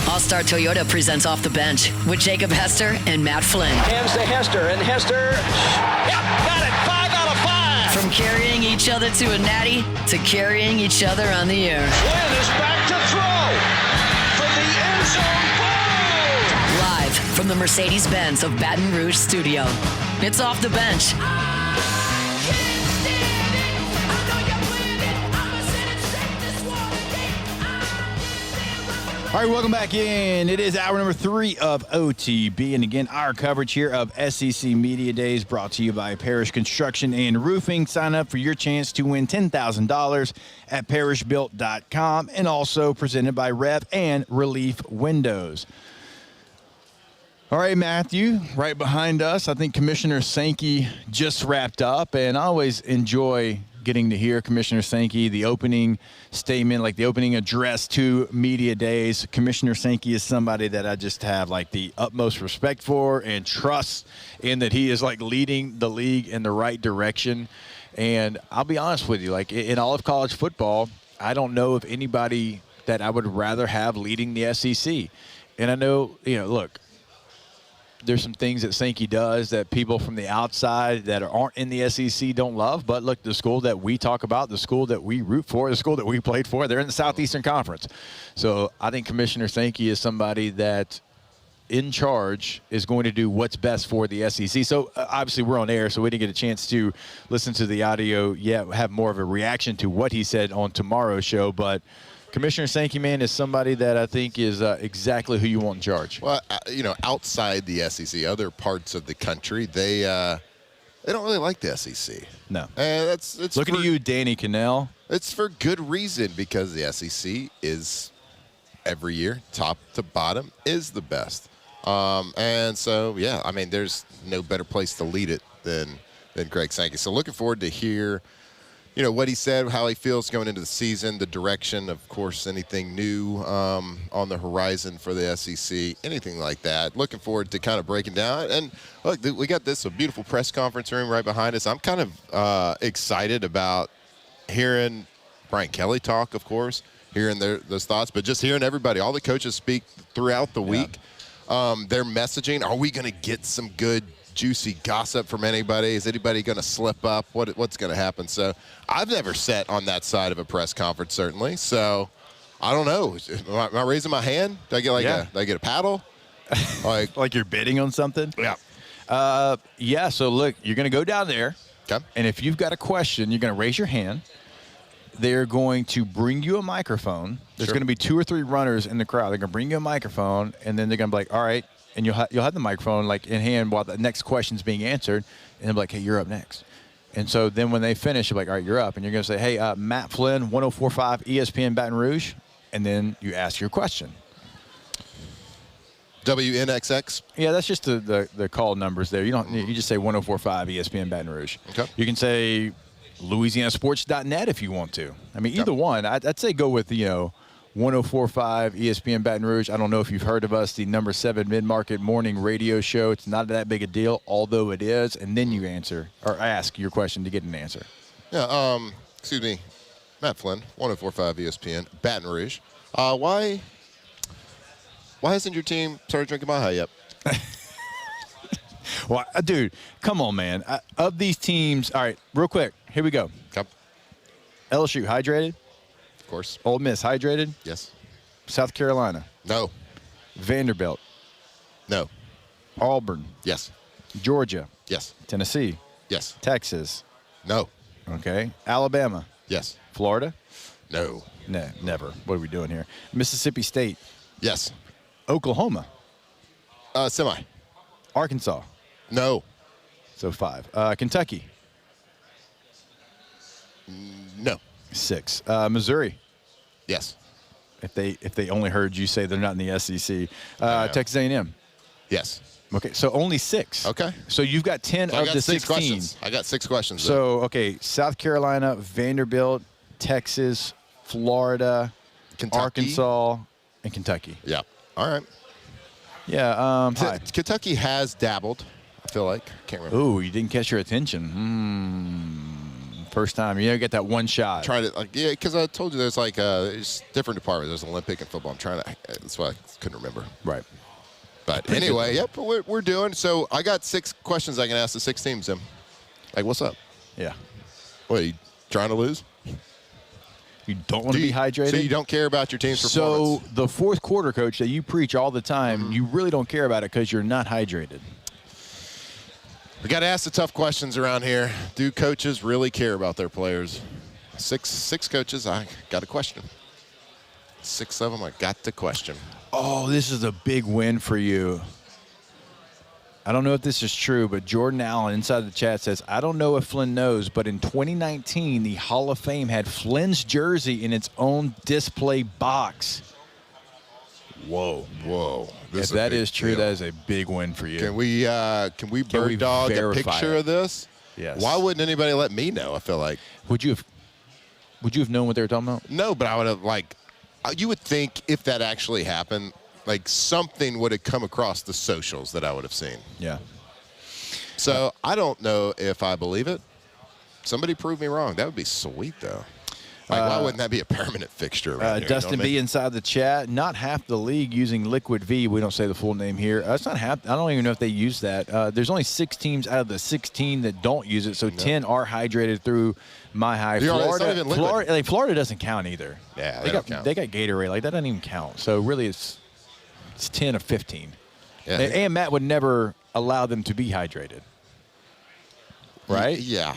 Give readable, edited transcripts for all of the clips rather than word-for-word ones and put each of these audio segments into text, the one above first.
All-Star Toyota presents Off the Bench with Jacob Hester and Matt Flynn. Hands to Hester, and Hester, yep, got it, 5 out of 5. From carrying each other to a natty to carrying each other on the air. Flynn is back to throw from the end zone. Live from the Mercedes-Benz of Baton Rouge studio. It's Off the Bench. All right, welcome back in. It is hour number 3 of OTB. And again, our coverage here of SEC Media Days brought to you by Parish Construction and Roofing. Sign up for your chance to win $10,000 at parishbuilt.com, and also presented by Rev and Relief Windows. All right, Matthew, right behind us, I think Commissioner Sankey just wrapped up, and I always enjoy getting to hear Commissioner Sankey, the opening statement, like the opening address to Media Days. Commissioner Sankey is somebody that I just have like the utmost respect for and trust in, that he is like leading the league in the right direction. And I'll be honest with you, like in all of college football, I don't know of anybody that I would rather have leading the SEC. And I know, look, there's some things that Sankey does that people from the outside that aren't in the SEC don't love. But look, the school that we talk about, the school that we root for, the school that we played for, they're in the Southeastern Conference. So I think Commissioner Sankey is somebody that in charge is going to do what's best for the SEC. So obviously we're on air, so we didn't get a chance to listen to the audio yet, have more of a reaction to what he said on tomorrow's show. But Commissioner Sankey, man, is somebody that I think is exactly who you want in charge. Well, outside the SEC, other parts of the country, they don't really like the SEC. No. And it's looking at you, Danny Cannell. It's for good reason, because the SEC is every year, top to bottom, is the best. And so, yeah, I mean, there's no better place to lead it than Greg Sankey. So looking forward to hear what he said, how he feels going into the season, the direction, of course, anything new on the horizon for the SEC, anything like that. Looking forward to kind of breaking down. And look, we got a beautiful press conference room right behind us. I'm kind of excited about hearing Brian Kelly talk, of course, hearing those thoughts, but just hearing everybody, all the coaches speak throughout the week. Their messaging, are we going to get some good juicy gossip from anybody? Is anybody going to slip up? What's going to happen? So I've never sat on that side of a press conference, certainly. So I don't know. Am I raising my hand? Do I get do I get a paddle? Like you're bidding on something? Yeah. Yeah. So look, you're going to go down there. Okay. And if you've got a question, you're going to raise your hand. They're going to bring you a microphone. There's going to be 2 or 3 runners in the crowd. They're going to bring you a microphone, and then they're going to be like, all right. And you'll have the microphone like in hand while the next question's being answered, and they'll be like, hey, you're up next. And so then when they finish, you're like, all right, you're up. And you're going to say, hey, Matt Flynn, 104.5 ESPN Baton Rouge. And then you ask your question. WNXX? Yeah, that's just the call numbers there. You just say 104.5 ESPN Baton Rouge. Okay. You can say LouisianaSports.net if you want to. I mean, either one. I'd say go with, 104.5 ESPN Baton Rouge. I don't know if you've heard of us, the number 7 mid-market morning radio show. It's not that big a deal, although it is. And then you answer or ask your question to get an answer. Yeah. Excuse me, Matt Flynn, 104.5 ESPN Baton Rouge. Why hasn't your team started drinking Baja yet? Well, dude, come on, man. Of these teams, all right, real quick, here we go. Okay. LSU hydrated. Of course. Ole Miss hydrated. Yes. South Carolina. No. Vanderbilt. No. Auburn. Yes. Georgia. Yes. Tennessee. Yes. Texas. No. Okay. Alabama. Yes. Florida. No. No, never. What are we doing here? Mississippi State. Yes. Oklahoma. Semi. Arkansas. No. So 5. Kentucky. No. 6. Missouri. Yes. If they only heard you say they're not in the SEC. Texas A&M. Yes. Okay, so only 6. Okay. So you've got 10 of the 16. Questions. I got 6 questions. So, okay, South Carolina, Vanderbilt, Texas, Florida, Kentucky. Arkansas, and Kentucky. Yeah. All right. Yeah. Hi. Kentucky has dabbled, I feel like. Can't remember. Ooh, you didn't catch your attention. First time. You get that one shot. Trying to, because I told you there's there's different departments. There's Olympic and football. That's why I couldn't remember. Right. But anyway, yep, we're doing. So I got 6 questions I can ask the 6 teams, Tim. Like, what's up? Yeah. What, are you trying to lose? You don't want to be hydrated? So you don't care about your team's performance? So the fourth quarter, Coach, that you preach all the time, you really don't care about it because you're not hydrated. We got to ask the tough questions around here. Do coaches really care about their players? Six coaches, I got a question. 6 of them, I got the question. Oh, this is a big win for you. I don't know if this is true, but Jordan Allen inside the chat says, I don't know if Flynn knows, but in 2019, the Hall of Fame had Flynn's jersey in its own display box. Whoa. If that is true, that is a big win for you. Can we bird dog a picture of this? Yes. Why wouldn't anybody let me know? I feel like. Would you have known what they were talking about? No, but I would have you would think if that actually happened, something would have come across the socials that I would have seen. Yeah. So I don't know if I believe it. Somebody prove me wrong. That would be sweet, though. Why wouldn't that be a permanent fixture around here? Dustin B inside the chat. Not half the league using Liquid V. We don't say the full name here. It's not half. I don't even know if they use that. There's only 6 teams out of the 16 that don't use it. So 10 are hydrated through My High. Florida doesn't count either. Yeah, they got Gatorade. That doesn't even count. So really, it's 10 of 15. Yeah. And Matt would never allow them to be hydrated. Right? Yeah.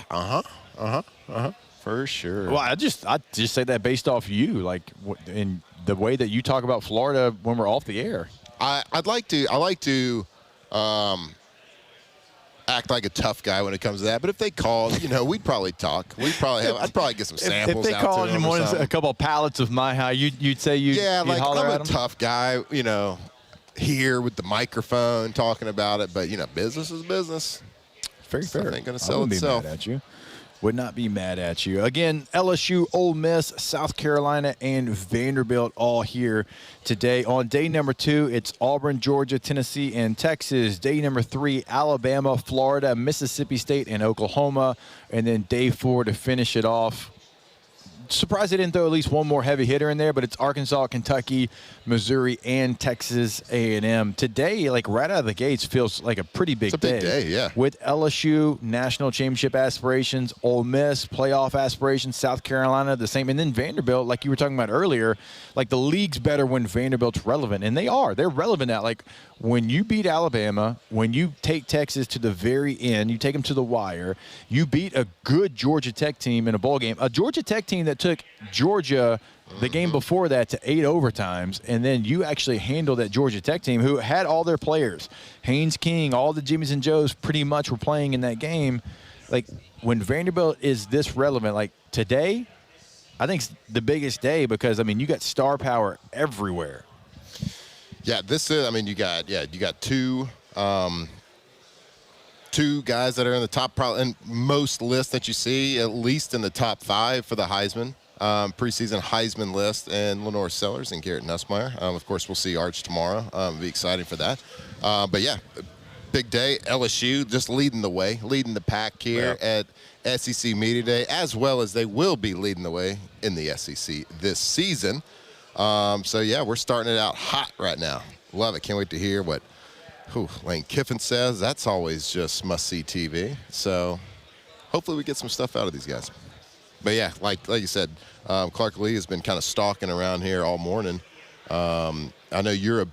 For sure. Well, I just say that based off you, in the way that you talk about Florida when we're off the air. I like to act like a tough guy when it comes to that. But if they called, we'd probably talk. I'd probably get some samples. If they called and wanted a couple of pallets of My High, you'd say you'd holler I'm at a them? tough guy, here with the microphone talking about it. But business is business. Very fair. Stuff ain't gonna sell itself. Be mad at you. Would not be mad at you. Again, LSU, Ole Miss, South Carolina, and Vanderbilt all here today. On day number 2, it's Auburn, Georgia, Tennessee, and Texas. Day number 3, Alabama, Florida, Mississippi State, and Oklahoma. And then day 4 to finish it off. Surprised they didn't throw at least one more heavy hitter in there, but it's Arkansas, Kentucky, Missouri, and Texas A&M. Today, right out of the gates, feels like a pretty big day. It's a big day, yeah. With LSU, national championship aspirations, Ole Miss, playoff aspirations, South Carolina, the same. And then Vanderbilt, like you were talking about earlier, the league's better when Vanderbilt's relevant. And they are. They're relevant now. When you beat Alabama, when you take Texas to the very end, you take them to the wire, you beat a good Georgia Tech team in a bowl game, a Georgia Tech team that took Georgia the game before that to 8 overtimes, and then you actually handled that Georgia Tech team who had all their players. Haynes King, all the Jimmies and Joes pretty much were playing in that game. When Vanderbilt is this relevant, today, I think it's the biggest day because, you got star power everywhere. Yeah, this is. You got two guys that are in the top, probably in most lists that you see, at least in the top 5 for the Heisman preseason Heisman list, and Lenore Sellers and Garrett Nussmeier. Of course, we'll see Arch tomorrow. It'll be exciting for that. But yeah, big day. LSU just leading the way, leading the pack here at SEC Media Day, as well as they will be leading the way in the SEC this season. So, yeah, we're starting it out hot right now. Love it. Can't wait to hear what Lane Kiffin says. That's always just must-see TV. So, hopefully we get some stuff out of these guys. But, yeah, like you said, Clark Lee has been kind of stalking around here all morning. I know you're a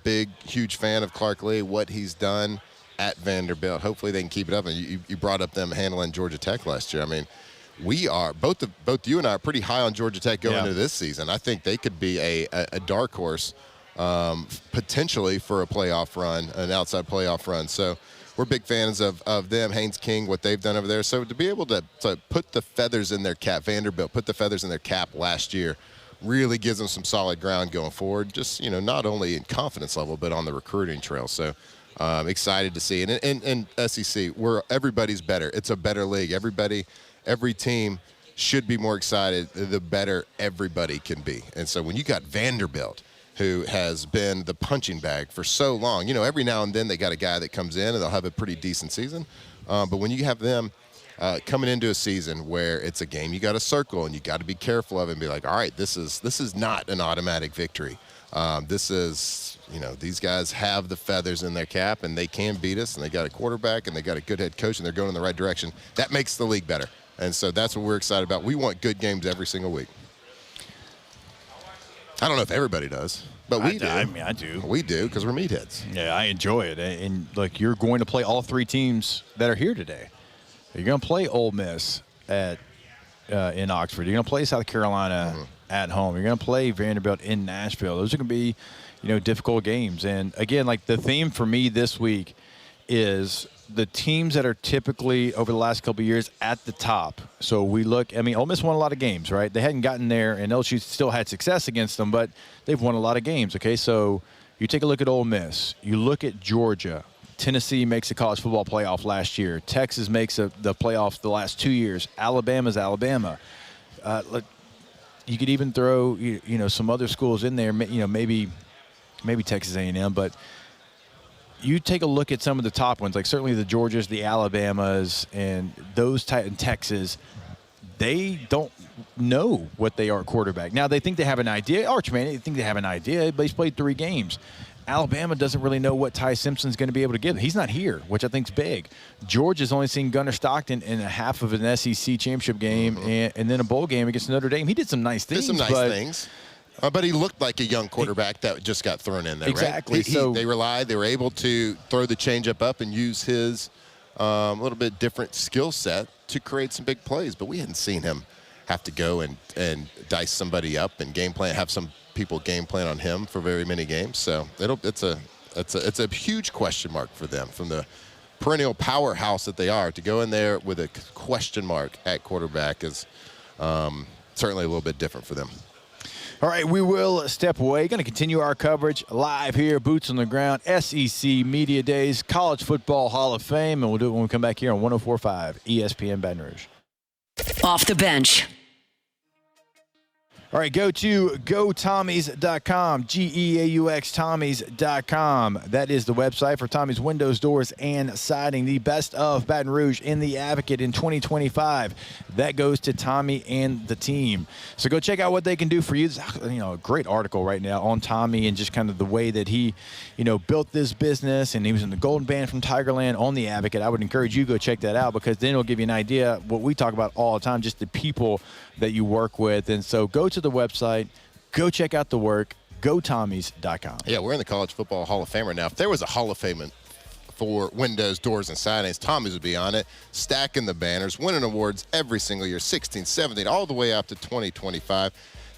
huge fan of Clark Lee, what he's done at Vanderbilt. Hopefully they can keep it up. And you brought up them handling Georgia Tech last year. We are both you and I are pretty high on Georgia Tech going into this season. I think they could be a dark horse potentially for a playoff run, an outside playoff run. So we're big fans of them, Haynes King, what they've done over there. So to be able to put the feathers in their cap, Vanderbilt put the feathers in their cap last year, really gives them some solid ground going forward. Just not only in confidence level, but on the recruiting trail. So. Excited to see it. And SEC, where everybody's better. It's a better league. Every team should be more excited the better everybody can be. And so when you got Vanderbilt, who has been the punching bag for so long, every now and then they got a guy that comes in and they'll have a pretty decent season. But when you have them coming into a season where it's a game you got to circle and you got to be careful of it and be like, all right, this is not an automatic victory. This is, these guys have the feathers in their cap and they can beat us, and they got a quarterback and they got a good head coach and they're going in the right direction. That makes the league better. And so that's what we're excited about. We want good games every single week. I don't know if everybody does, but we do. I mean, I do. We do because we're meatheads. Yeah, I enjoy it. And like, you're going to play all three teams that are here today. You're going to play Ole Miss in Oxford. You're going to play South Carolina at home. You're going to play Vanderbilt in Nashville. Those are going to be, difficult games. And again, like, the theme for me this week is the teams that are typically over the last couple of years at the top. So we look, Ole Miss won a lot of games, right? They hadn't gotten there, and LSU still had success against them, but they've won a lot of games, okay? So you take a look at Ole Miss. You look at Georgia. Tennessee makes the college football playoff last year. Texas makes the playoff the last 2 years. Alabama's Alabama. You could even throw, some other schools in there, maybe Texas A&M, but you take a look at some of the top ones, like certainly the Georgias, the Alabamas, and those in Texas. They don't know what they are at quarterback. Now, they think they have an idea. Arch, man, they think they have an idea, but he's played 3 games. Alabama doesn't really know what Ty Simpson's going to be able to give. He's not here, which I think is big. Georgia's only seen Gunnar Stockton in a half of an SEC championship game and then a bowl game against Notre Dame. He did some nice things. But he looked like a young quarterback that just got thrown in there, exactly. Right? They were able to throw the changeup up and use his little bit different skill set to create some big plays. But we hadn't seen him have to go and dice somebody up and game plan, have some people game plan on him for very many games. So it's a huge question mark for them, from the perennial powerhouse that they are, to go in there with a question mark at quarterback is certainly a little bit different for them. All right, we will step away. Going to continue our coverage live here, boots on the ground, SEC Media Days, College Football Hall of Fame, and we'll do it when we come back here on 104.5 ESPN Baton Rouge. Off the bench. All right, go to gotommies.com, G-E-A-U-X, Tommies.com. That is the website for Tommy's Windows, Doors, and Siding. The best of Baton Rouge in the Advocate in 2025. That goes to Tommy and the team. So go check out what they can do for you. There's, a great article right now on Tommy and just kind of the way that he, built this business, and he was in the Golden Band from Tigerland on the Advocate. I would encourage you to go check that out, because then it'll give you an idea what we talk about all the time, just the people that you work with. And so go to the website, go check out the work, gotommies.com. Yeah, we're in the College Football Hall of Fame right now. If there was a Hall of Fame for windows, doors, and sidings, Tommy's would be on it, stacking the banners, winning awards every single year, 16, 17, all the way up to 2025.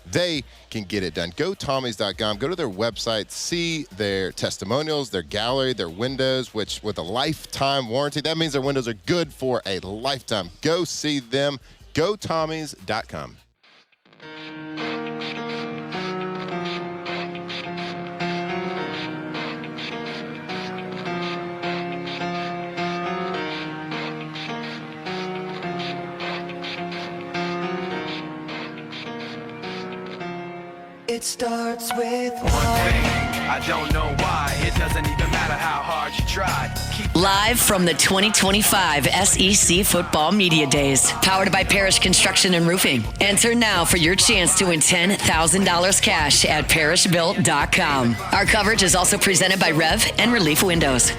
They can get it done. GoTommys.com. Go to their website, see their testimonials, their gallery, their windows, which with a lifetime warranty, that means their windows are good for a lifetime. Go see them. GoTommys.com. It starts with one thing. I don't know why. It doesn't even matter how hard you try. Live from the 2025 SEC Football Media Days, powered by Parish Construction and Roofing. Enter now for your chance to win $10,000 cash at parishbuilt.com. Our coverage is also presented by Rev and Relief Windows.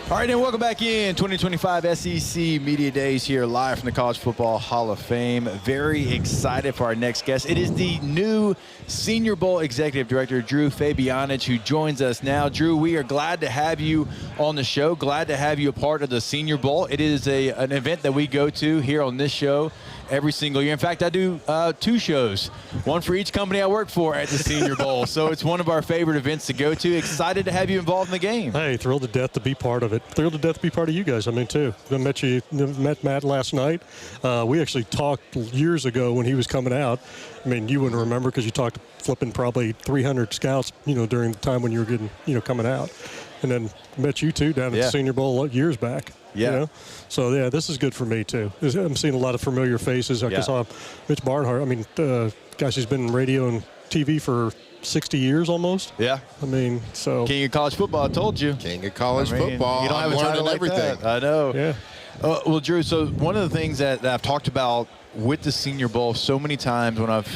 All right, and welcome back in 2025 SEC Media Days here live from the College Football Hall of Fame. Very excited for our next guest. It is the new Senior Bowl Executive Director, Drew Fabianich, who joins us now. Drew, we are glad to have you on the show, glad to have you a part of the Senior Bowl. It is an event that we go to here on this show every single year. In fact, I do 2 shows, one for each company I work for at the Senior Bowl. So it's one of our favorite events to go to. Excited to have you involved in the game. Hey, thrilled to death to be part of it. Thrilled to death to be part of you guys. Too. I met Matt last night. We actually talked years ago when he was coming out. You wouldn't remember because you talked flipping probably 300 scouts, during the time when you were getting, coming out. And then met you two down at the Senior Bowl years back. Yeah. So, yeah, this is good for me, too. I'm seeing a lot of familiar faces. I saw Mitch Barnhart. Gosh, he's been in radio and TV for 60 years almost. Yeah. I mean, so. King of college football, I told you. King of college football. You don't have I'm a title learning like everything. that. I know. Yeah. Well, Drew, so one of the things that I've talked about with the Senior Bowl so many times when I've,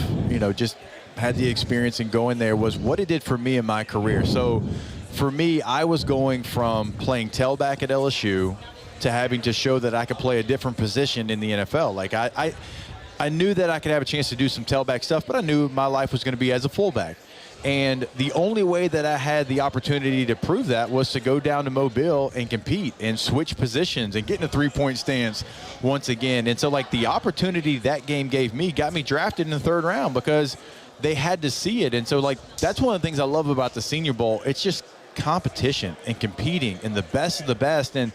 just had the experience in going there was what it did for me in my career. So for me, I was going from playing tailback at LSU to having to show that I could play a different position in the NFL. Like I knew that I could have a chance to do some tailback stuff, but I knew my life was going to be as a fullback. And the only way that I had the opportunity to prove that was to go down to Mobile and compete and switch positions and get in a three-point stance once again. And so, like, the opportunity that game gave me got me drafted in the third round because they had to see it. And so, like, that's one of the things I love about the Senior Bowl. It's just competition and competing and the best of the best. And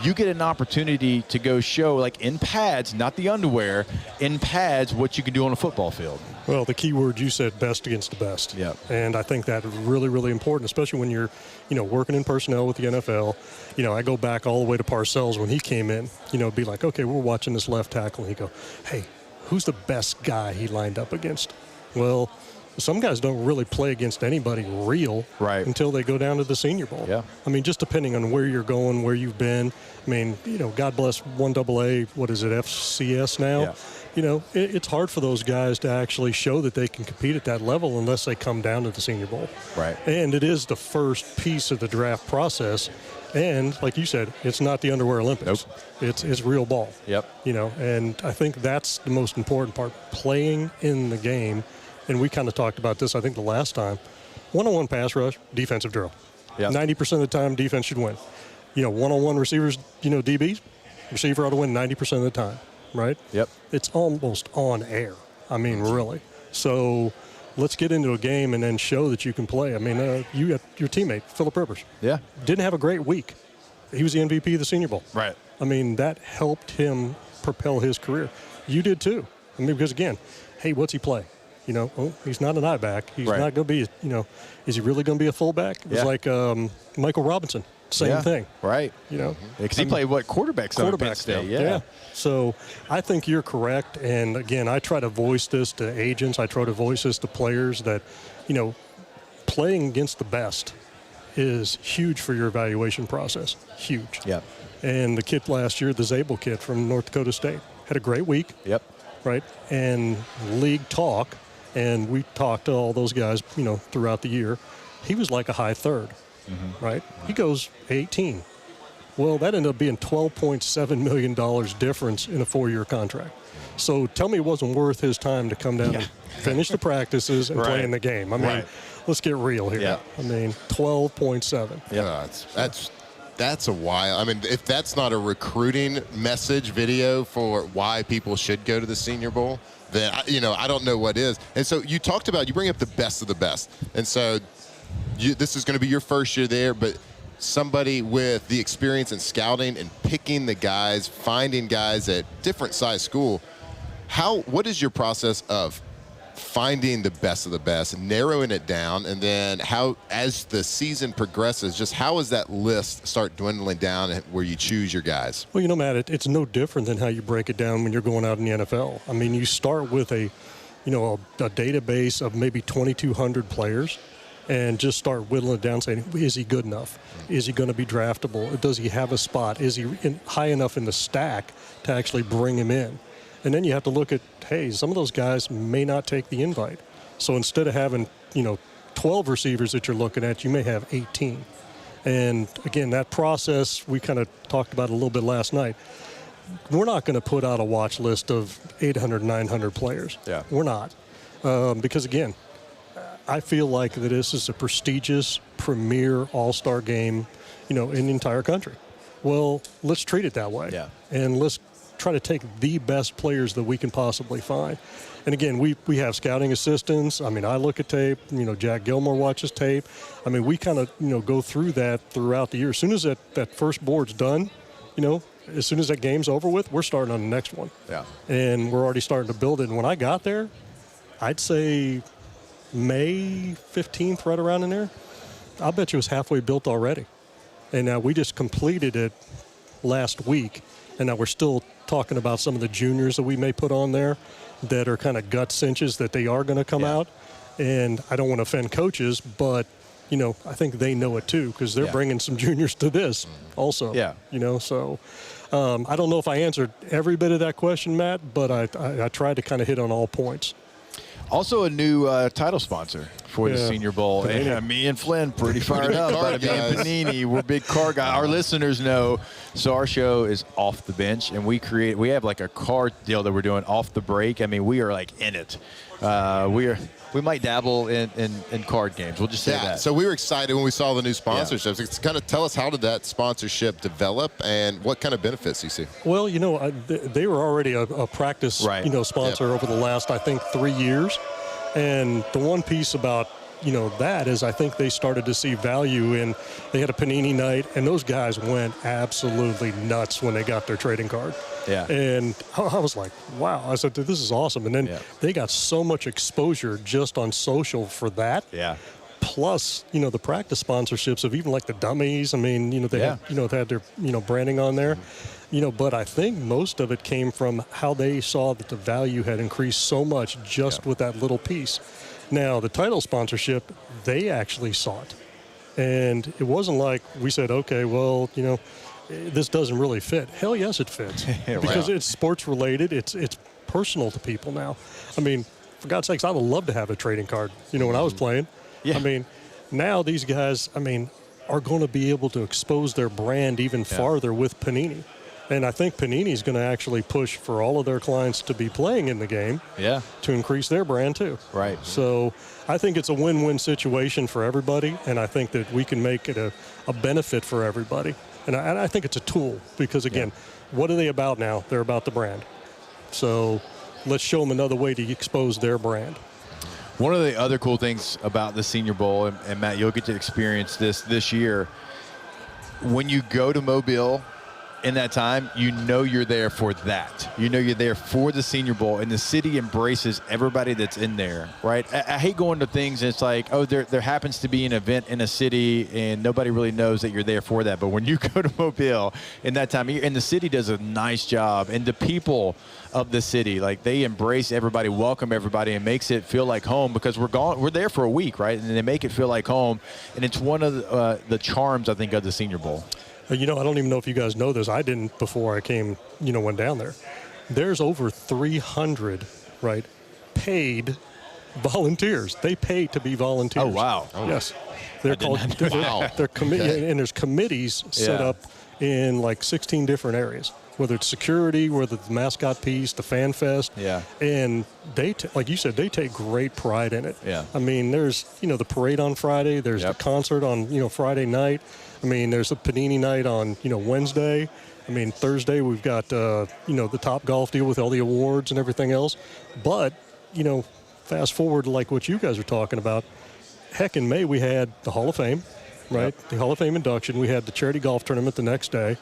you get an opportunity to go show, like, in pads, not the underwear, in pads, what you can do on a football field. Well, the key word you said, best against the best. Yep. And I think that is really, really important, especially when you're, working in personnel with the NFL. I go back all the way to Parcells when he came in, be like, okay, we're watching this left tackle. And he'd go, hey, who's the best guy he lined up against? Well, some guys don't really play against anybody real until they go down to the Senior Bowl. Yeah. I mean, just depending on where you're going, where you've been. I mean, God bless 1AA, what is it, FCS now? Yeah. It's hard for those guys to actually show that they can compete at that level unless they come down to the Senior Bowl. Right. And it is the first piece of the draft process. And like you said, it's not the underwear Olympics. Nope. It's real ball. Yep. And I think that's the most important part, playing in the game. And we kind of talked about this, I think, the last time. One-on-one pass rush, defensive drill. Yep. 90% of the time, defense should win. One-on-one receivers, DBs, receiver ought to win 90% of the time, right? Yep. It's almost on air. I mean, really. So let's get into a game and then show that you can play. I mean, you got your teammate, Phillip Rivers. Yeah. Didn't have a great week. He was the MVP of the Senior Bowl. Right. I mean, that helped him propel his career. You did too. I mean, because, again, hey, what's he play? He's not an I-back. He's not going to be, is he really going to be a fullback? It was like Michael Robinson. Same thing. Right. Because he played, quarterbacks at Penn State. Yeah. So I think you're correct. And, again, I try to voice this to agents. I try to voice this to players that, playing against the best is huge for your evaluation process. Huge. Yeah. And the kid last year, the Zabel kid from North Dakota State, had a great week. Yep. Right. And league talk, and we talked to all those guys, throughout the year. He was like a high third. Mm-hmm. Right? He goes 18. Well, that ended up being $12.7 million difference in a 4-year contract. So tell me it wasn't worth his time to come down and finish the practices and play in the game. I mean, let's get real here. Yeah. I mean, 12.7. Yeah, that's a wild. I mean, if that's not a recruiting message video for why people should go to the Senior Bowl, then I don't know what is. And so you bring up the best of the best, and so this is going to be your first year there, but somebody with the experience in scouting and picking the guys, finding guys at different size school, what is your process of finding the best of the best, narrowing it down, and then how, as the season progresses, just how does that list start dwindling down where you choose your guys? Well, Matt, it's no different than how you break it down when you're going out in the NFL. I mean, you start with a database of maybe 2,200 players and just start whittling it down, saying, is he good enough? Is he going to be draftable? Does he have a spot? Is he high enough in the stack to actually bring him in? And then you have to look at, hey, some of those guys may not take the invite. So instead of having, 12 receivers that you're looking at, you may have 18. And, again, that process, we kind of talked about a little bit last night. We're not going to put out a watch list of 800, 900 players. Yeah. We're not. Because, again, I feel like that this is a prestigious, premier all-star game, in the entire country. Well, let's treat it that way. Yeah. And let's try to take the best players that we can possibly find. And again, we have scouting assistants. I mean, I look at tape, Jack Gilmore watches tape. I mean, we kind of, go through that throughout the year. As soon as that first board's done, as soon as that game's over with, we're starting on the next one. Yeah. And we're already starting to build it. And when I got there, I'd say May 15th, right around in there, I'll bet you it was halfway built already. And we just completed it last week. And now we're still talking about some of the juniors that we may put on there that are kind of gut cinches that they are going to come out. And I don't want to offend coaches, but, you know, I think they know it too because they're bringing some juniors to this also. Yeah. You know, so I don't know if I answered every bit of that question, Matt, but I tried to kind of hit on all points. Also a new title sponsor for the Senior Bowl. And me and Flynn pretty fired up about being Panini. We're big card guys. Our listeners know. So our show is Off the Bench, and we have like a card deal that we're doing off the break. I mean, we are like in it. We might dabble in card games. We'll just say that. So we were excited when we saw the new sponsorships. It's kind of tell us, how did that sponsorship develop and what kind of benefits you see? Well, you know, they were already a practice, you know, sponsor over the last, I think, 3 years. And the one piece about, you know, that is I think they started to see value in, they had a Panini night, and those guys went absolutely nuts when they got their trading card. Yeah. And I was like, wow. I said, this is awesome. And then they got so much exposure just on social for that. Yeah. Plus, you know, the practice sponsorships of even like the dummies. I mean, you know, they had their, you know, branding on there. You know, but I think most of it came from how they saw that the value had increased so much just with that little piece. Now, the title sponsorship, they actually saw it. And it wasn't like we said, okay, well, you know, this doesn't really fit. Hell yes, it fits. Because it's sports related. It's personal to people now. I mean, for God's sakes, I would love to have a trading card, you know, when I was playing. Yeah. I mean, now these guys, I mean, are going to be able to expose their brand even farther with Panini. And I think Panini's going to actually push for all of their clients to be playing in the game to increase their brand too. Right. So I think it's a win-win situation for everybody, and I think that we can make it a benefit for everybody. And I think it's a tool because, again, what are they about now? They're about the brand. So let's show them another way to expose their brand. One of the other cool things about the Senior Bowl, and Matt, you'll get to experience this year, when you go to Mobile in that time, you know you're there for that. You know you're there for the Senior Bowl, and the city embraces everybody that's in there, right? I hate going to things and it's like, oh, there happens to be an event in a city and nobody really knows that you're there for that. But when you go to Mobile in that time of year, and the city does a nice job, and the people of the city, like, they embrace everybody, welcome everybody, and makes it feel like home because we're there for a week, right? And they make it feel like home, and it's one of the charms, I think, of the Senior Bowl. You know, I don't even know if you guys know this. I didn't before I came, you know, went down there. There's over 300, right, paid volunteers. They pay to be volunteers. Oh, wow. Yes. They're called, and there's committees set up in like 16 different areas, whether it's security, whether it's the mascot piece, the fan fest. Yeah. And they, like you said, they take great pride in it. Yeah. I mean, there's, you know, the parade on Friday. There's the concert on, you know, Friday night. I mean, there's a Panini night on, you know, Wednesday. I mean, Thursday we've got, you know, the Top Golf deal with all the awards and everything else. But, you know, fast forward to like what you guys are talking about. Heck, in May we had the Hall of Fame, right? The Hall of Fame induction. We had the charity golf tournament the next day.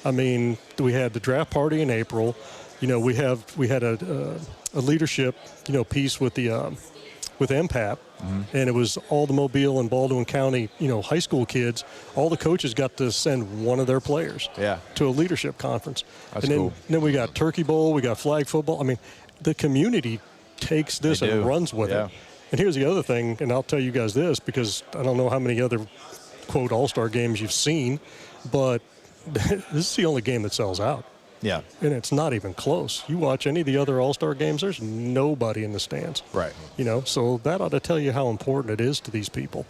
I mean, we had the draft party in April. You know, we had a leadership, you know, piece with the with MPAP, and it was all the Mobile and Baldwin County, you know, high school kids. All the coaches got to send one of their players to a leadership conference. That's and then, cool. Then we got Turkey Bowl, we got flag football. I mean, the community takes this and runs with it. And here's the other thing, and I'll tell you guys this because I don't know how many other, quote, all-star games you've seen, but this is the only game that sells out. Yeah. And it's not even close. You watch any of the other all-star games, there's nobody in the stands. Right. You know, so that ought to tell you how important it is to these people.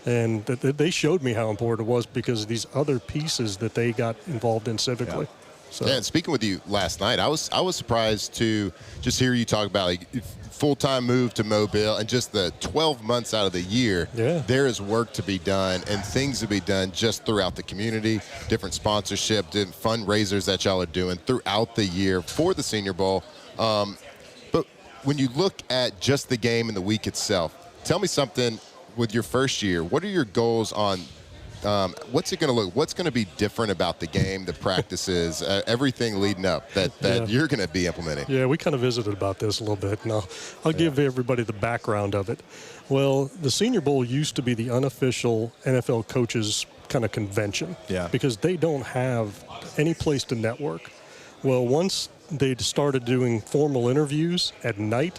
And they showed me how important it was because of these other pieces that they got involved in civically. So. Yeah, and speaking with you last night, I was surprised to just hear you talk about like full-time move to Mobile and just the 12 months out of the year. There is work to be done and things to be done just throughout the community, different sponsorship, different fundraisers that y'all are doing throughout the year for the Senior Bowl. But when you look at just the game and the week itself, tell me something with your first year. What are your goals on what's it going to look? What's going to be different about the game, the practices, everything leading up that you're going to be implementing? Yeah, we kind of visited about this a little bit, and I'll give everybody the background of it. Well, the Senior Bowl used to be the unofficial NFL coaches kind of convention because they don't have any place to network. Well, once they started doing formal interviews at night,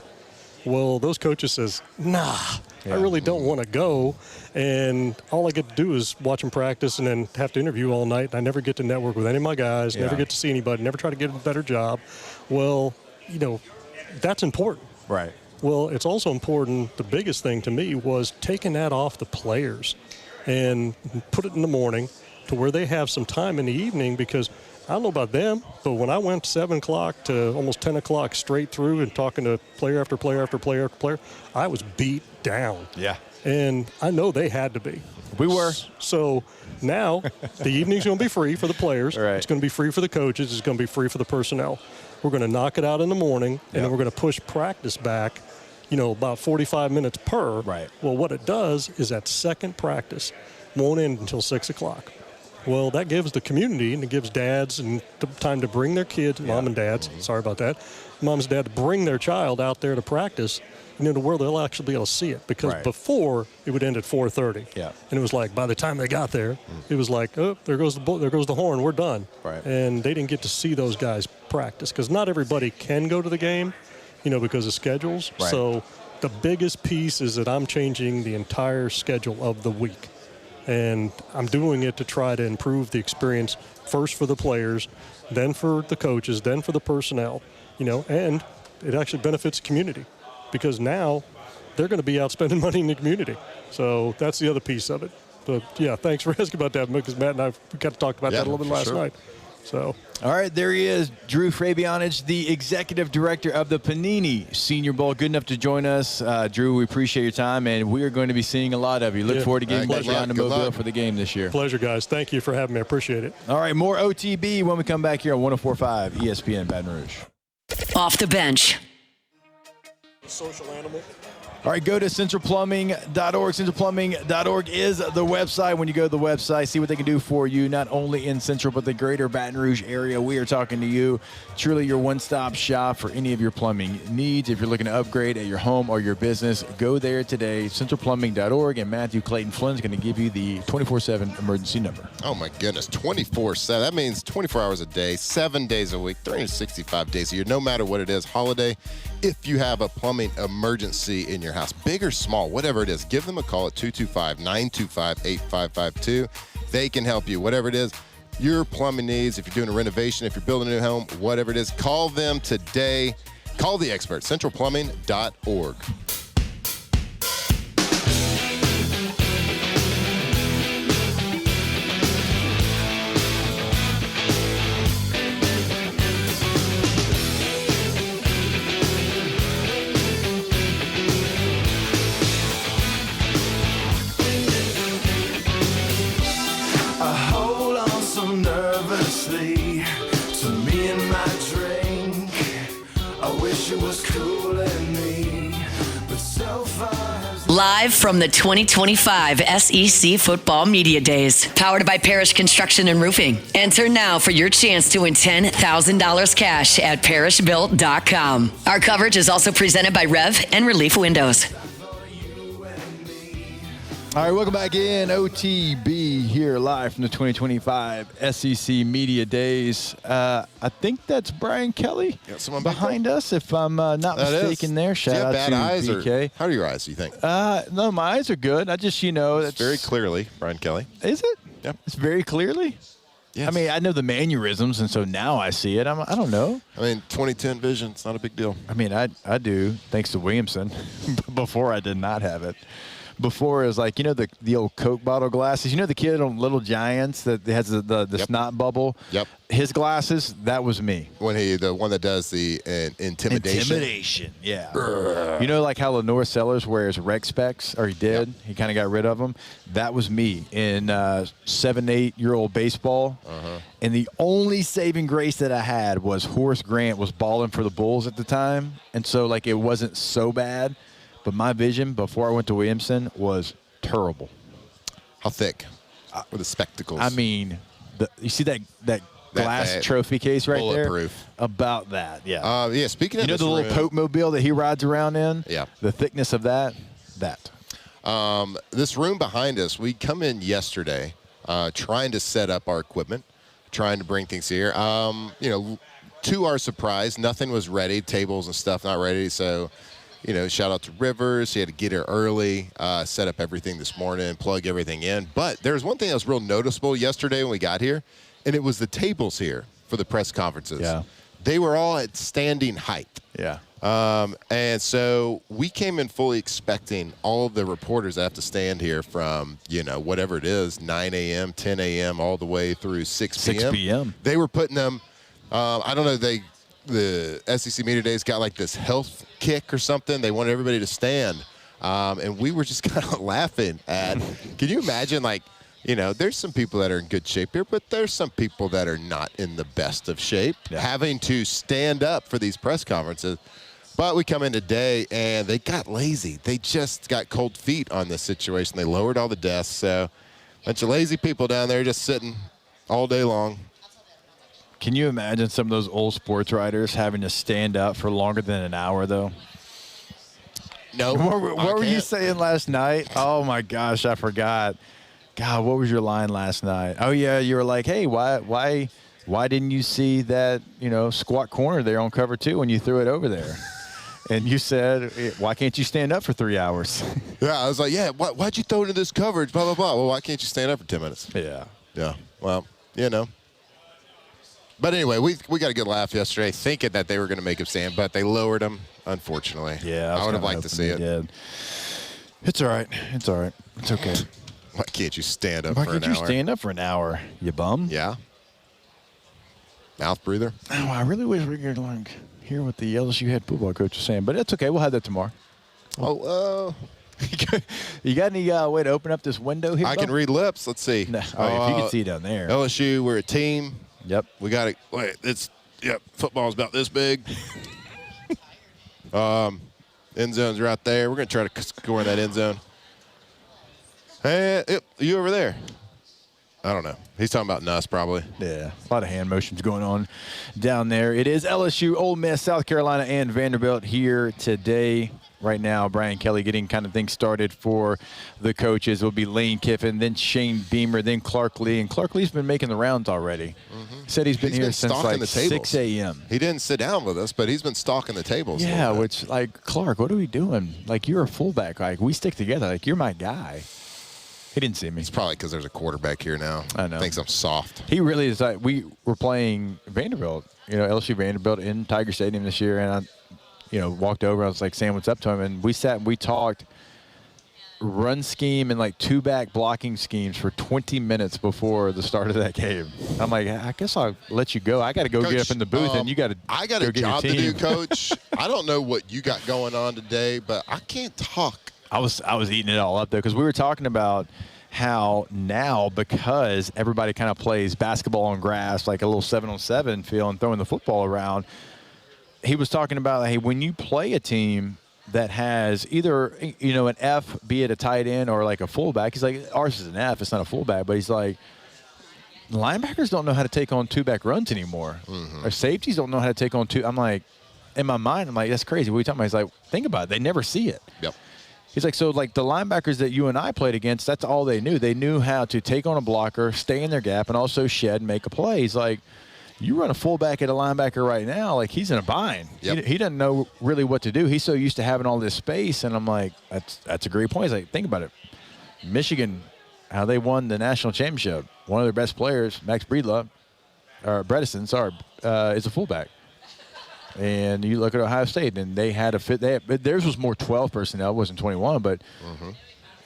Well, those coaches says, nah, I really don't want to go. And all I get to do is watch them practice and then have to interview all night. And I never get to network with any of my guys, never get to see anybody, never try to get a better job. Well, that's important. Right. Well, it's also important, the biggest thing to me was taking that off the players and put it in the morning to where they have some time in the evening, because I don't know about them, but when I went 7 o'clock to almost 10 o'clock straight through and talking to player after player after player after player, I was beat down. Yeah. And I know they had to be. We were. So now the evening's going to be free for the players. Right. It's going to be free for the coaches. It's going to be free for the personnel. We're going to knock it out in the morning, and then we're going to push practice back, about 45 minutes per. Right. Well, what it does is that second practice won't end until 6 o'clock. Well, that gives the community and it gives dads and the time to bring their kids, mom and dads, sorry about that, moms and dad to bring their child out there to practice, to where they'll actually be able to see it. Because before, it would end at 4:30. Yeah. And it was like, by the time they got there, it was like, oh, there goes the horn, we're done. Right. And they didn't get to see those guys practice because not everybody can go to the game, because of schedules. Right. So the biggest piece is that I'm changing the entire schedule of the week. And I'm doing it to try to improve the experience first for the players, then for the coaches, then for the personnel, and it actually benefits the community because now they're going to be out spending money in the community. So that's the other piece of it. But, yeah, thanks for asking about that, because Matt and I got to talk about that a little bit last night. So. All right, there he is, Drew Fabianich, the executive director of the Panini Senior Bowl. Good enough to join us. Drew, we appreciate your time, and we are going to be seeing a lot of you. Look forward to getting back down to Mobile for the game this year. Pleasure, guys. Thank you for having me. I appreciate it. All right, more OTB when we come back here on 104.5 ESPN Baton Rouge. Off the bench. Social animal. All right, go to centralplumbing.org. Centralplumbing.org is the website. When you go to the website, see what they can do for you, not only in Central, but the greater Baton Rouge area. We are talking to you. Truly your one-stop shop for any of your plumbing needs. If you're looking to upgrade at your home or your business, go there today, centralplumbing.org. And Matthew Clayton Flynn is going to give you the 24/7 emergency number. Oh, my goodness, 24/7. That means 24 hours a day, 7 days a week, 365 days a year, no matter what it is, holiday. If you have a plumbing emergency in your house, big or small, whatever it is, give them a call at 225-925-8552. They can help you, whatever it is, your plumbing needs. If you're doing a renovation, if you're building a new home, whatever it is, call them today. Call the experts, centralplumbing.org. To me and my drink, I wish it was cool and me, but so far has... Live from the 2025 SEC Football Media Days, powered by Parish Construction and Roofing. Enter now for your chance to win $10,000 cash at parishbuilt.com. Our coverage is also presented by Rev and Relief Windows. All right, welcome back in. OTB here live from the 2025 SEC Media Days. I think that's Brian Kelly behind us, if I'm not mistaken there. Shout out bad to eyes BK. How are your eyes, do you think? No, my eyes are good. I just, it's very clearly Brian Kelly. Is it? Yep. It's very clearly? Yes. I mean, I know the mannerisms, and so now I see it. I don't know. I mean, 2010 vision, it's not a big deal. I mean, I do, thanks to Williamson. Before, I did not have it. Before, it was like, the old Coke bottle glasses. The kid on Little Giants that has the snot bubble? Yep. His glasses, that was me. The one that does the intimidation. Intimidation, yeah. Like how Lenore Sellers wears rec specs, or he did. Yep. He kind of got rid of them. That was me in 7-8-year-old baseball. Uh-huh. And the only saving grace that I had was Horace Grant was balling for the Bulls at the time. And so, it wasn't so bad. But my vision before I went to Williamson was terrible. How thick? With the spectacles. I mean, you see that glass trophy case right there? Bulletproof. About that, yeah. Yeah, speaking of the little Pope mobile that he rides around in? Yeah. The thickness of that. This room behind us, we come in yesterday trying to set up our equipment, trying to bring things here. To our surprise, nothing was ready. Tables and stuff not ready, so... shout out to Rivers. He had to get here early, set up everything this morning, plug everything in. But there was one thing that was real noticeable yesterday when we got here, and it was the tables here for the press conferences. Yeah. They were all at standing height. Yeah. And so we came in fully expecting all of the reporters that have to stand here from, whatever it is, 9 a.m., 10 a.m., all the way through 6 p.m. 6 p.m. They were putting them, I don't know, the SEC Media Days got like this health kick or something. They wanted everybody to stand. And we were just kind of laughing at, can you imagine, there's some people that are in good shape here, but there's some people that are not in the best of shape, having to stand up for these press conferences. But we come in today, and they got lazy. They just got cold feet on this situation. They lowered all the desks. So a bunch of lazy people down there just sitting all day long. Can you imagine some of those old sports writers having to stand up for longer than an hour, though? No. What were you saying last night? Oh, my gosh, I forgot. God, what was your line last night? Oh, yeah, you were like, hey, why didn't you see that, squat corner there on cover 2 when you threw it over there? And you said, why can't you stand up for 3 hours? Yeah, I was like, why'd you throw it into this coverage, blah, blah, blah. Well, why can't you stand up for 10 minutes? Yeah. Yeah, well, But anyway, we got a good laugh yesterday thinking that they were going to make him stand, but they lowered him, unfortunately. Yeah. I would have liked to see it. Yeah. It's all right. It's all right. It's okay. Why can't you stand up for an hour? Why can't you stand up for an hour, you bum? Yeah. Mouth breather. Oh, I really wish we could hear what the LSU head football coach is saying, but it's okay. We'll have that tomorrow. You got any way to open up this window here? I can read lips. Let's see. No. All right, if you can see down there. LSU, we're a team. Yep. We got to wait. Football's about this big. End zone's right there. We're going to try to score in that end zone. Hey, you over there? I don't know. He's talking about Nuss probably. Yeah, a lot of hand motions going on down there. It is LSU, Ole Miss, South Carolina, and Vanderbilt here today. Right now, Brian Kelly getting kind of things started for the coaches. It will be Lane Kiffin, then Shane Beamer, then Clark Lee. And Clark Lee's been making the rounds already. Mm-hmm. Said he's been here since like 6 a.m. He didn't sit down with us, but he's been stalking the tables. Yeah, which, Clark, what are we doing? You're a fullback. We stick together. You're my guy. He didn't see me. It's probably because there's a quarterback here now. I know. Thinks I'm soft. He really is. We were playing Vanderbilt, LSU Vanderbilt in Tiger Stadium this year, and I walked over. I was saying what's up to him, and we sat and we talked run scheme and two-back blocking schemes for 20 minutes before the start of that game. I'm like, I guess I'll let you go. I got to go Coach, get up in the booth, and you got to. I got a job to do, Coach. I don't know what you got going on today, but I can't talk. I was eating it all up though, because we were talking about how now, because everybody kind of plays basketball on grass, like a little 7-on-7 feel, and throwing the football around. He was talking about, hey, when you play a team that has either, an F, be it a tight end or a fullback, he's like, ours is an F, it's not a fullback, but he's like, linebackers don't know how to take on two-back runs anymore. Mm-hmm. Or safeties don't know how to take on two. I'm like, in my mind, I'm like, that's crazy. What are you talking about? He's like, think about it. They never see it. Yep. He's like, so the linebackers that you and I played against, that's all they knew. They knew how to take on a blocker, stay in their gap, and also shed and make a play. He's like, you run a fullback at a linebacker right now, he's in a bind. Yep. He doesn't know really what to do. He's so used to having all this space, and I'm like, that's a great point. He's like, think about it. Michigan, how they won the national championship. One of their best players, Max Bredesen, is a fullback. And you look at Ohio State, and they had a fit. Theirs was more 12 personnel. It wasn't 21, but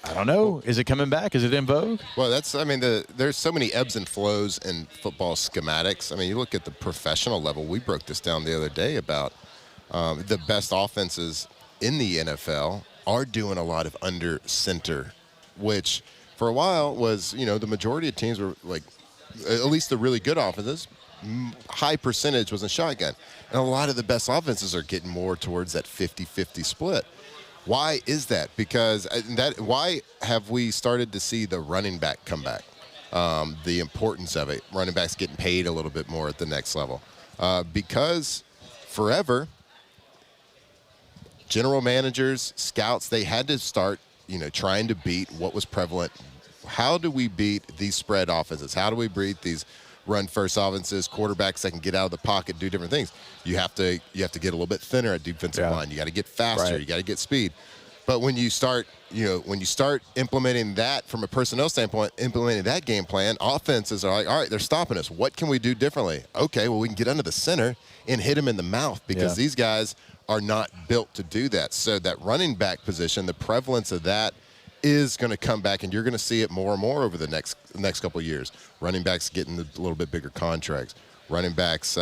I don't know. Is it coming back? Is it in vogue? Well, there's so many ebbs and flows in football schematics. I mean, you look at the professional level. We broke this down the other day about the best offenses in the NFL are doing a lot of under center, which for a while was, the majority of teams were at least the really good offenses, high percentage was in shotgun. And a lot of the best offenses are getting more towards that 50-50 split. Why is that? Because why have we started to see the running back come back? The importance of it. Running backs getting paid a little bit more at the next level. Because forever, general managers, scouts, they had to start, trying to beat what was prevalent. How do we beat these spread offenses? How do we beat these run first offenses, quarterbacks that can get out of the pocket, do different things. You have to get a little bit thinner at defensive line. You got to get faster. Right. You got to get speed. But when you start implementing that from a personnel standpoint, implementing that game plan, offenses are like, all right, they're stopping us. What can we do differently? Okay, well, we can get under the center and hit them in the mouth because these guys are not built to do that. So that running back position, the prevalence of that is going to come back, and you're going to see it more and more over the next couple of years. Running backs getting a little bit bigger contracts. Running backs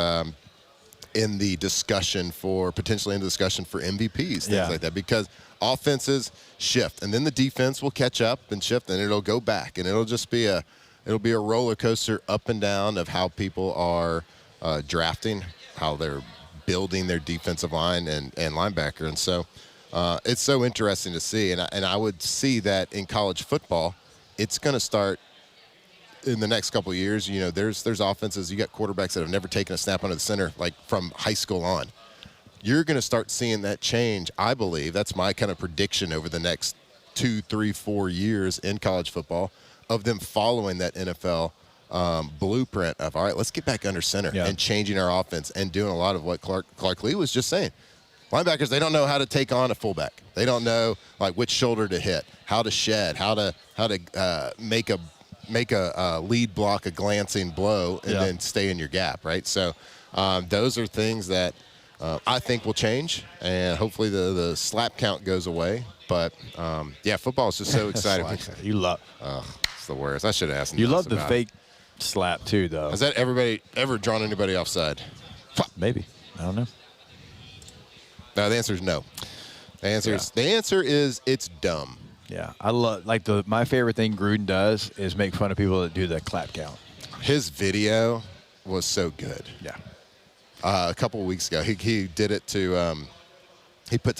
in the discussion for MVPs, things like that, because offenses shift, and then the defense will catch up and shift, and it'll go back, and it'll be a roller coaster up and down of how people are drafting, how they're building their defensive line and linebacker, and so it's so interesting to see, and I would see that in college football, it's going to start in the next couple of years. You know, there's offenses, you got quarterbacks that have never taken a snap under the center, like from high school on. You're going to start seeing that change, I believe. That's my kind of prediction over the next 2, 3, 4 years in college football, of them following that NFL blueprint of, all right, let's get back under center and changing our offense and doing a lot of what Clark Lee was just saying. Linebackers, they don't know how to take on a fullback. They don't know like which shoulder to hit, how to shed, how to make a lead block, a glancing blow, and then stay in your gap, right? So those are things that I think will change, and hopefully the slap count goes away. But football is just so exciting. You love. It's the worst. I should have asked. You love the fake slap too, though. Has that everybody ever drawn anybody offside? Maybe. I don't know. No, the answer is no. The answer is it's dumb. Yeah, I love my favorite thing Gruden does is make fun of people that do the clap count. His video was so good. Yeah. A couple of weeks ago, he did it to I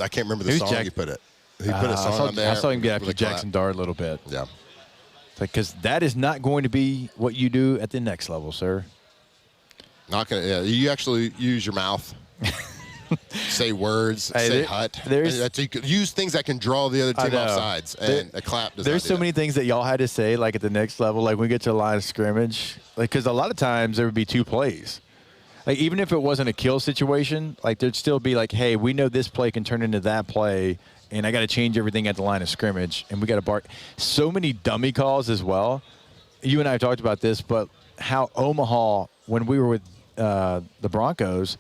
can't remember the song he put it. He put a song on there. I saw him get after Jackson Dart a little bit. Yeah. Because that is not going to be what you do at the next level, sir. Not gonna. Yeah, you actually use your mouth. Say words, say hut. You could use things that can draw the other team off sides, and a clap does There's not do so many things that y'all had to say, like at the next level, like when we get to the line of scrimmage, like because a lot of times there would be 2 plays. Like even if it wasn't a kill situation, like there'd still be like, hey, we know this play can turn into that play, and I got to change everything at the line of scrimmage, and we got to bark. So many dummy calls as well. You and I talked about this, but how Omaha, when we were with the Broncos,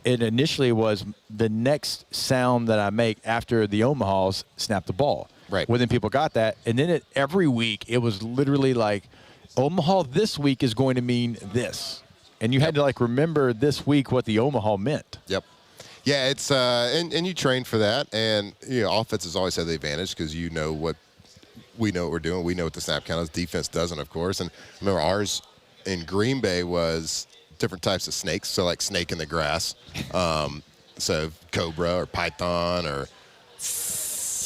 it initially was the next sound that I make after the Omahas snap the ball. Right. Well, then people got that. And then every week it was literally like, Omaha this week is going to mean this. And you had to like remember this week what the Omaha meant. Yep. Yeah, it's and you train for that. And you know, offenses always have the advantage because we know what we're doing. We know what the snap count is. Defense doesn't, of course. And remember, ours in Green Bay was different types of snakes, so like snake in the grass, so cobra or python, or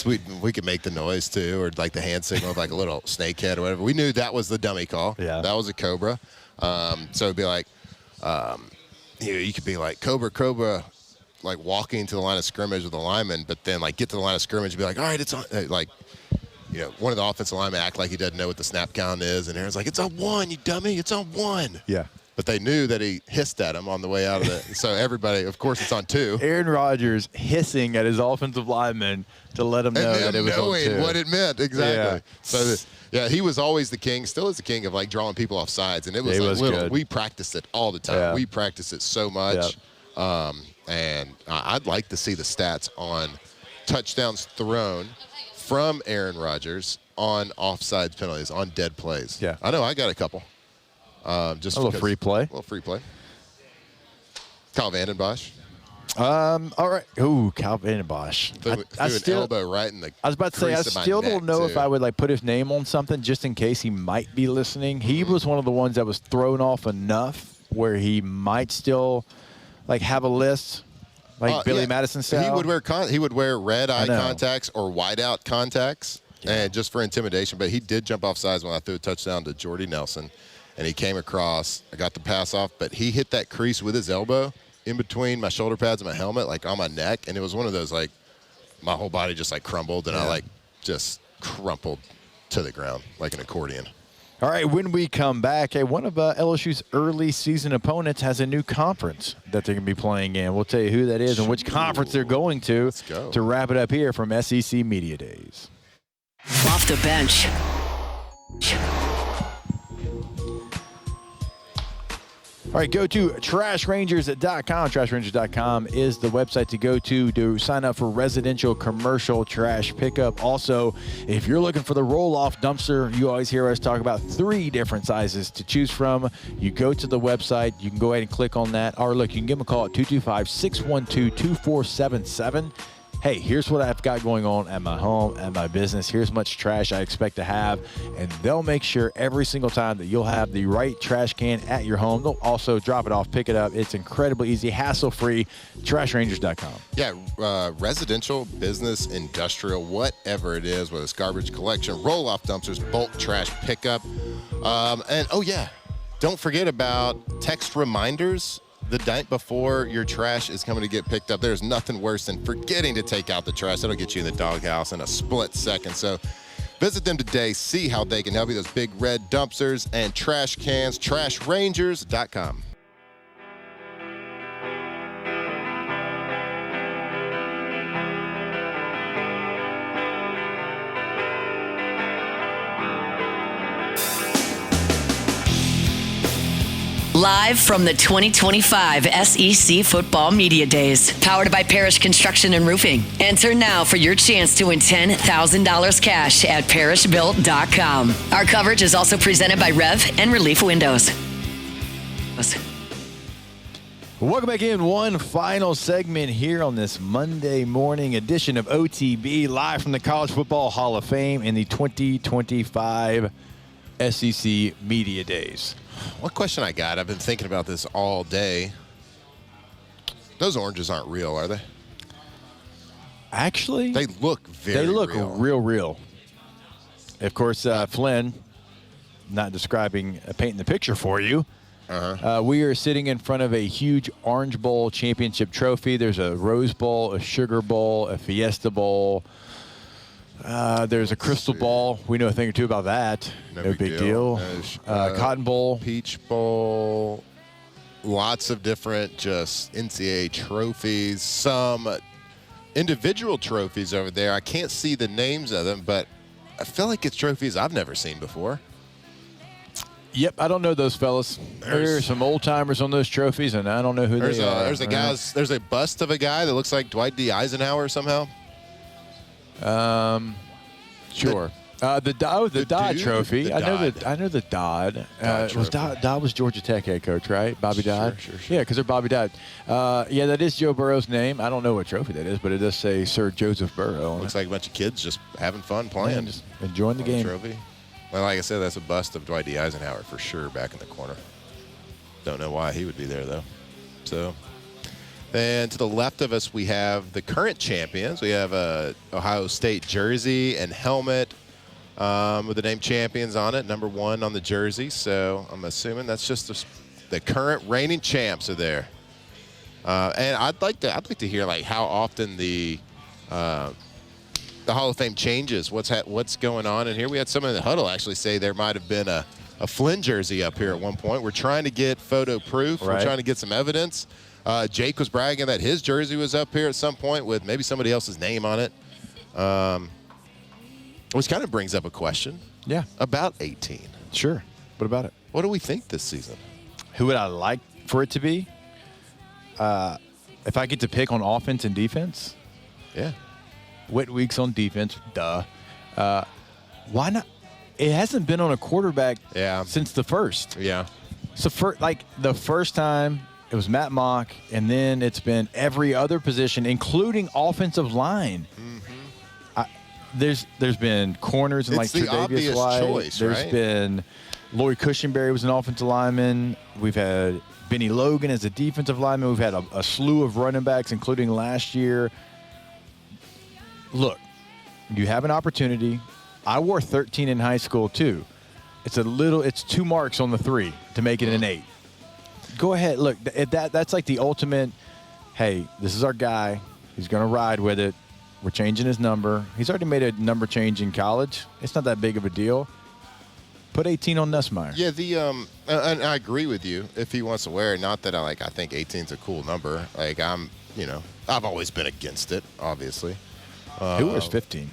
we could make the noise too, or like the hand signal of like a little snake head or whatever. We knew that was the dummy call. Yeah, that was a cobra. So it'd be like, you could be like cobra, like walking to the line of scrimmage with a lineman, but then like get to the line of scrimmage and be like, all right, it's on, like. You know, one of the offensive linemen act like he doesn't know what the snap count is, and Aaron's like, it's on 1, you dummy, it's on 1. Yeah. But they knew that he hissed at him on the way out of it. So everybody, of course, it's on 2. Aaron Rodgers hissing at his offensive lineman to let him know that it was on 2. Knowing what it meant, exactly. Yeah. So, he was always the king, still is the king of, like, drawing people off sides. And it was, good. We practiced it all the time. Yeah. We practiced it so much. Yep. And I'd like to see the stats on touchdowns thrown from Aaron Rodgers on offsides penalties, on dead plays. Yeah. I know I got a couple. Just a little free play. A little free play. Kyle Vanden Bosch. All right. Ooh, Kyle Vanden Bosch. Threw an elbow right in the I was about to say, I still don't know if I would like put his name on something just in case he might be listening. He was one of the ones that was thrown off enough where he might still like have a list. Like Billy Madison style. He would wear red eye contacts or whiteout contacts, and just for intimidation. But he did jump off sides when I threw a touchdown to Jordy Nelson, and he came across. I got the pass off, but he hit that crease with his elbow in between my shoulder pads and my helmet, like on my neck, and it was one of those like my whole body just like crumbled, and I like just crumpled to the ground like an accordion. All right, when we come back, hey, one of LSU's early season opponents has a new conference that they're going to be playing in. We'll tell you who that is and which conference they're going to wrap it up here from SEC Media Days. Off the bench. All right, go to trashrangers.com. Trashrangers.com is the website to go to sign up for residential commercial trash pickup. Also, if you're looking for the roll-off dumpster, you always hear us talk about 3 different sizes to choose from. You go to the website. You can go ahead and click on that. Or, look, you can give them a call at 225-612-2477. Hey, here's what I've got going on at my home, at my business. Here's much trash I expect to have. And they'll make sure every single time that you'll have the right trash can at your home. They'll also drop it off, pick it up. It's incredibly easy, hassle-free. Trashrangers.com. Yeah, residential, business, industrial, whatever it is, whether it's garbage collection, roll-off dumpsters, bulk trash pickup. And, oh, yeah, don't forget about text reminders the night before your trash is coming to get picked up. There's nothing worse than forgetting to take out the trash. That'll get you in the doghouse in a split second. So visit them today. See how they can help you. Those big red dumpsters and trash cans. Trashrangers.com. Live from the 2025 SEC Football Media Days, powered by Parish Construction and Roofing. Enter now for your chance to win $10,000 cash at parishbuilt.com. Our coverage is also presented by Rev and Relief Windows. Welcome back in. One final segment here on this Monday morning edition of OTB, live from the College Football Hall of Fame in the 2025 SEC Media Days. One question I got, I've been thinking about this all day. Those oranges aren't real, are they? Actually, they look very real. Of course, Flynn, not describing, painting the picture for you. We are sitting in front of a huge Orange Bowl championship trophy. There's a Rose Bowl, a Sugar Bowl, a Fiesta Bowl. There's a Crystal Ball. We know a thing or two about that. No big deal. Cotton Bowl. Peach Bowl. Lots of different just NCAA trophies. Some individual trophies over there. I can't see the names of them, but I feel like it's trophies I've never seen before. Yep, I don't know those fellas. There's some old timers on those trophies, and I don't know who they are. There's a bust of a guy that looks like Dwight D. Eisenhower somehow. Sure. The Dodd Trophy. I know the Dodd. Dodd was Georgia Tech head coach, right? Bobby Dodd. Sure. Yeah, because they're Bobby Dodd. Yeah, that is Joe Burrow's name. I don't know what trophy that is, but it does say Sir Joseph Burrow. Looks like a bunch of kids just having fun playing, and just enjoying the game. Trophy. Well, like I said, that's a bust of Dwight D. Eisenhower for sure back in the corner. Don't know why he would be there though. So. And to the left of us, we have the current champions. We have a Ohio State jersey and helmet with the name champions on it, number 1 on the jersey. So I'm assuming that's just the current reigning champs are there. And I'd like to hear like how often the Hall of Fame changes. What's going on in here? We had someone in the huddle actually say there might have been a Flynn jersey up here at one point. We're trying to get photo proof. Right. We're trying to get some evidence. Jake was bragging that his jersey was up here at some point with maybe somebody else's name on it, which kind of brings up a question. Yeah. About 18. Sure. What about it? What do we think this season? Who would I like for it to be? If I get to pick on offense and defense? Yeah. Wet weeks on defense. Duh. Why not? It hasn't been on a quarterback since the first. Yeah. So, the first time – it was Matt Mock, and then it's been every other position, including offensive line. Mm-hmm. There's been corners and it's like Tre'Davious White. Choice, There's been Lloyd Cushenberry was an offensive lineman. We've had Benny Logan as a defensive lineman. We've had a slew of running backs, including last year. Look, you have an opportunity. I wore 13 in high school too. It's 2 marks on the 3 to make it an 8. Go ahead. Look, that's like the ultimate, hey, this is our guy. He's going to ride with it. We're changing his number. He's already made a number change in college. It's not that big of a deal. Put 18 on Nussmeier. Yeah, and I agree with you if he wants to wear it. Not that I think 18's a cool number. Like I've always been against it, obviously. Who wears 15?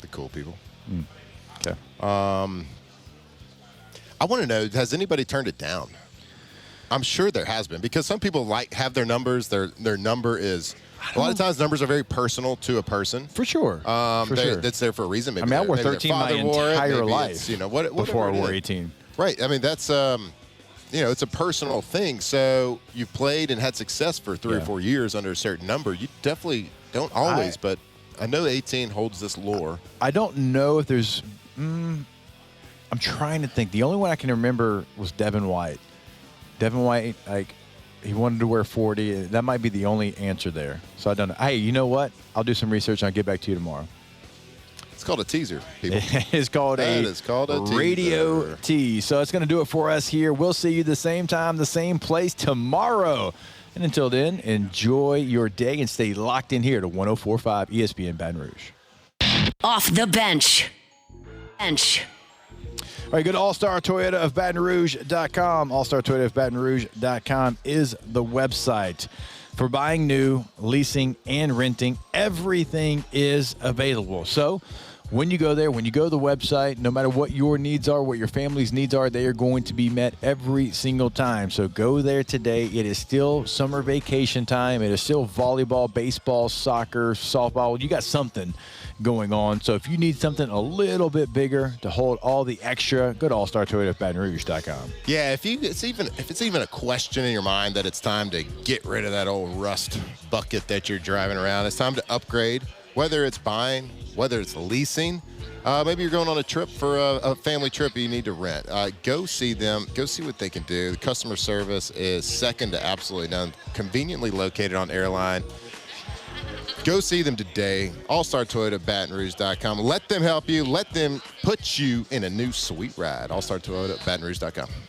The cool people. Okay. I want to know, has anybody turned it down? I'm sure there has been, because some people have their numbers. Their number is a lot of times numbers are very personal to a person. For sure. That's there for a reason. Maybe I wore 13 my entire life. Before I wore 18. Right. I mean, that's it's a personal thing. So you've played and had success for 3 or 4 years under a certain number. You definitely don't always, but I know 18 holds this lore. I don't know if there's. I'm trying to think. The only one I can remember was Devin White. Devin White, he wanted to wear 40. That might be the only answer there. So I don't know. Hey, you know what? I'll do some research and I'll get back to you tomorrow. It's called a teaser, people. It's called a radio teaser. tease. So it's going to do it for us here. We'll see you the same time, the same place tomorrow. And until then, enjoy your day and stay locked in here to 104.5 ESPN Baton Rouge. Off the bench. All right, go to All-Star Toyota of Baton Rouge.com. All-Star Toyota of Baton Rouge.com is the website. For buying new, leasing, and renting, everything is available. So when you go there, when you go to the website, no matter what your needs are, what your family's needs are, they are going to be met every single time. So go there today. It is still summer vacation time. It is still volleyball, baseball, soccer, softball. You got something going on. So if you need something a little bit bigger to hold all the extra, go to allstartoyota.batonrouge.com. Yeah, if it's even a question in your mind that it's time to get rid of that old rust bucket that you're driving around, it's time to upgrade. Whether it's buying, whether it's leasing, maybe you're going on a trip for a family trip you need to rent. Go see them. Go see what they can do. The customer service is second to absolutely none. Conveniently located on Airline. Go see them today. All-Star Toyota, BatonRouge.com. Let them help you. Let them put you in a new sweet ride. All-Star Toyota, BatonRouge.com.